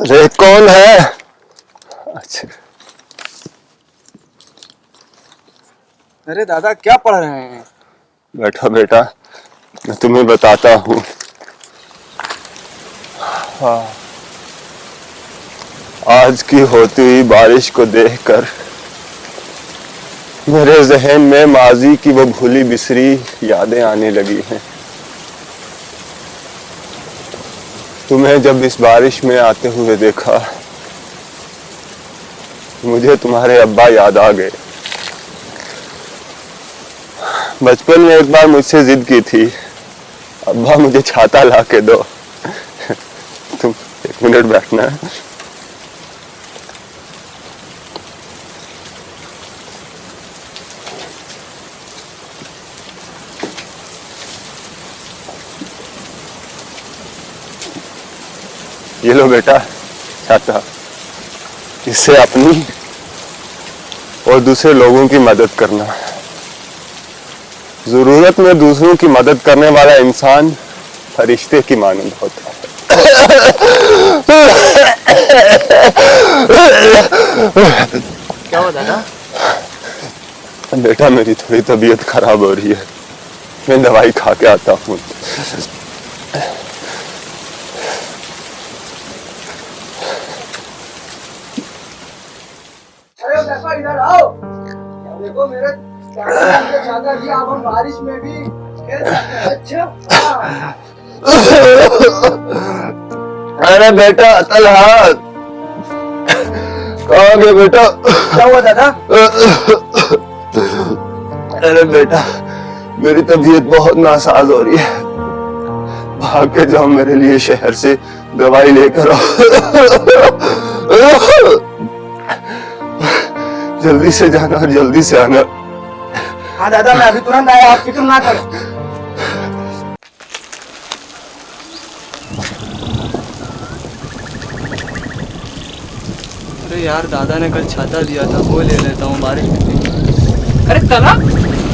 अरे कौन है? अच्छा, अरे दादा क्या पढ़ रहे हैं? बैठो बेटा, मैं तुम्हें बताता हूँ। हाँ, आज की होती हुई बारिश को देखकर मेरे जहन में माजी की वो भूली बिसरी यादें आने लगी हैं। तुम्हें जब इस बारिश में आते हुए देखा, मुझे तुम्हारे अब्बा याद आ गए। बचपन में एक बार मुझसे जिद की थी, अब्बा मुझे छाता ला के दो। तुम 1 मिनट बैठना है। ये लो बेटा छाता, इससे अपनी और दूसरे लोगों की मदद करना। जरूरत में दूसरों की मदद करने वाला इंसान फरिश्ते की मानंद होता है। क्या हुआ दादा? बेटा मेरी थोड़ी तबीयत खराब हो रही है, मैं दवाई खा के आता हूँ। अरे पापा इधर आओ, देखो मेरे छाता दिया, अब हम बारिश में भी खेल सकते हैं। अच्छा अरे बेटा तलहार कहाँ गए बेटा? क्या हुआ दादा? अरे बेटा मेरी तबीयत बहुत नासाज हो रही है, भाग के जाओ मेरे लिए शहर से दवाई लेकर आओ। जल्दी से जाना और जल्दी से आना। हाँ दादा मैं अभी तुरंत आया, आप फिक्र ना करें। अरे यार दादा ने कल छाता दिया था, वो ले लेता हूँ, बारिश में भीग। अरे तला,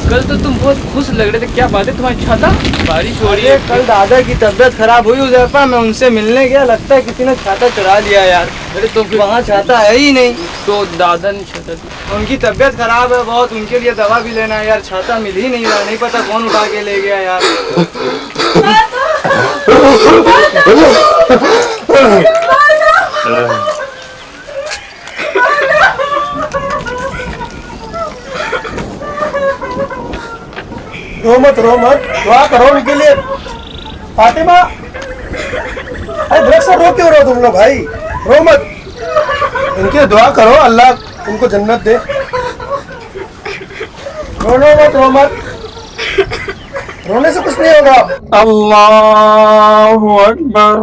कल तो तुम बहुत खुश लग रहे थे, क्या बात है तुम्हारी छाता? बारिश हो रही है। कल दादा की तबीयत खराब हुई उधर पर, मैं उनसे मिलने गया, लगता है किसी ने छाता चुरा लिया यार। अरे तो फिर वहाँ छाता है ही नहीं। तो दादा ने छाता दी। उनकी तबीयत खराब है बहुत, उनके लिए दवा भी लेना है यार, छाता मिल ही नहीं रहा, नहीं पता कौन उठा के ले गया यार। रो मत दुआ करो उनके लिए। फातिमा, अरे देख सर रो क्यों तुम लोग भाई? रो मत, उनके दुआ करो, अल्लाह उनको जन्नत दे। रो मत, रोने से कुछ नहीं होगा। अल्लाहु अकबर।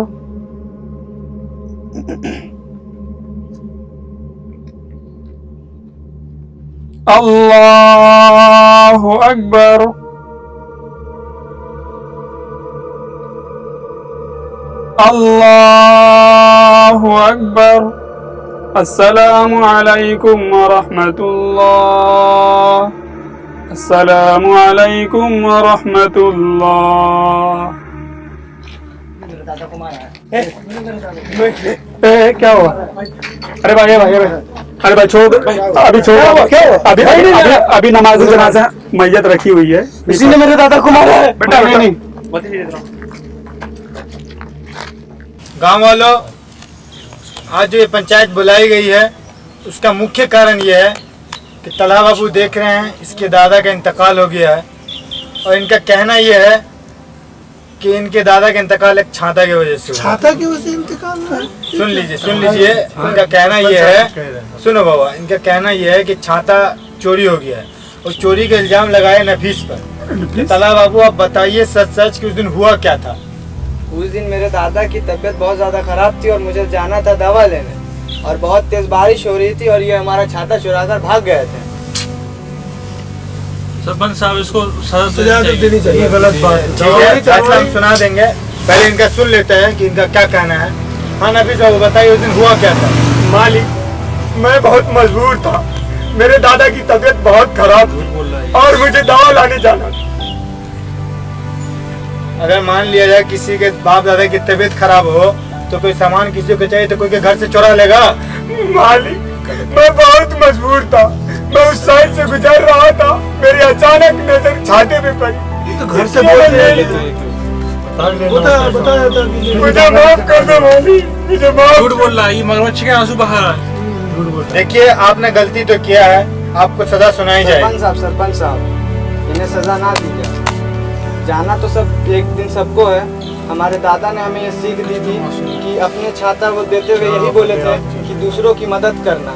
अल्लाहु अकबर। अल्लाहु अकबर। अस्सलामु अलैकुम व रहमतुल्लाह। अस्सलामु अलैकुम व रहमतुल्लाह। क्या हुआ? अरे भाई अरे भाई छोड़, अभी छोड़, अभी नमाज जनाजा मैयत रखी हुई है, इसी ने मेरे दादा को मारा है। बेटा नहीं। गांव वालों, आज जो ये पंचायत बुलाई गई है उसका मुख्य कारण ये है कि तलहा बाबू देख रहे हैं इसके दादा का इंतकाल हो गया है, और इनका कहना ये है कि इनके दादा का इंतकाल एक छाता की वजह से हुआ। छाता की वजह से इंतकाल हुआ? सुन लीजिए, इनका कहना ये है, सुनो बाबा, इनका कहना ये है कि छाता चोरी हो गया है और चोरी का इल्जाम लगाए नफीस पर। तलहा बाबू आप बताइए सच कि उस दिन हुआ क्या था? उस दिन मेरे दादा की तबीयत बहुत ज़्यादा ख़राब थी और मुझे जाना था दवा लेने, और बहुत तेज़ बारिश हो रही थी और ये हमारा छाता चुरा कर भाग गए थे। सरपंच साहब इसको सजा देनी चाहिए, गलत बात है। ठीक है, फैसला हम सुना देंगे, पहले इनका सुन लेते हैं कि इनका क्या कहना है। हाँ नफीस बाबू बताइए उस दिन हुआ क्या था? मालिक, मैं बहुत मजबूर था, मेरे दादा की तबीयत बहुत खराब थी और मुझे दवा लाने जाना था। अगर मान लिया जाए किसी के बाप दादा की तबीयत खराब हो तो तो कोई सामान किसी को चाहिए तो कोई के घर से चुरा लेगा। मालिक मैं बहुत मजबूर था, मैं उस साइड से गुजर रहा था, मेरी अचानक नजर छाते पे पड़ी। तो घर से बोल रहे थे बताया था कि मुझे माफ कर दो मालिक, मुझे माफ। झूठ बोल रहा है, ये मगरमच्छ के आंसू बहा रहा है। देखिए आपने गलती तो किया है, आपको सजा सुनाई जाएगी। सरपंच साहब इन्हें सजा ना दी जाए। जाना तो सब एक दिन सबको है। हमारे दादा ने हमें ये सीख दी थी कि अपने छाता को देते हुए यही बोले थे कि दूसरों की मदद करना।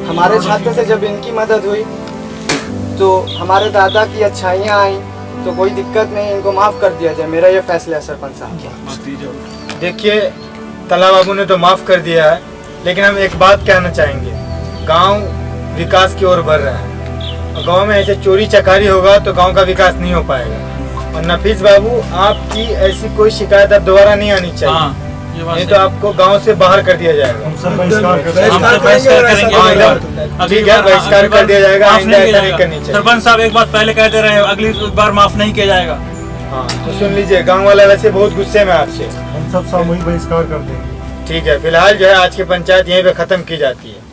हमारे छाते से जब इनकी मदद हुई तो हमारे दादा की अच्छाइयाँ आई, तो कोई दिक्कत नहीं, इनको माफ़ कर दिया जाए। मेरा ये फैसला है सरपंच साहब। देखिए तला बाबू ने तो माफ कर दिया है, लेकिन हम एक बात कहना चाहेंगे, गांव विकास की ओर बढ़ रहा है और गांव में ऐसे चोरी चकारी होगा तो गांव का विकास नहीं हो पाएगा। और नफीस बाबू आपकी ऐसी कोई शिकायत अब दोबारा नहीं आनी चाहिए, नहीं तो आपको गांव से बाहर कर दिया जाएगा। ठीक है, बहिष्कार कर दिया जाएगा, आइंदा ऐसा नहीं करनी चाहिए। सरपंच साहब एक बात पहले कह दे रहे हैं, अगली बार माफ नहीं किया जाएगा। हाँ तो सुन लीजिए, गांव वाला वैसे बहुत गुस्से में आपसे। हम सब सामूहिक बहिष्कार कर देंगे। ठीक है, फिलहाल जो है आज की पंचायत यहीं पे खत्म की जाती है।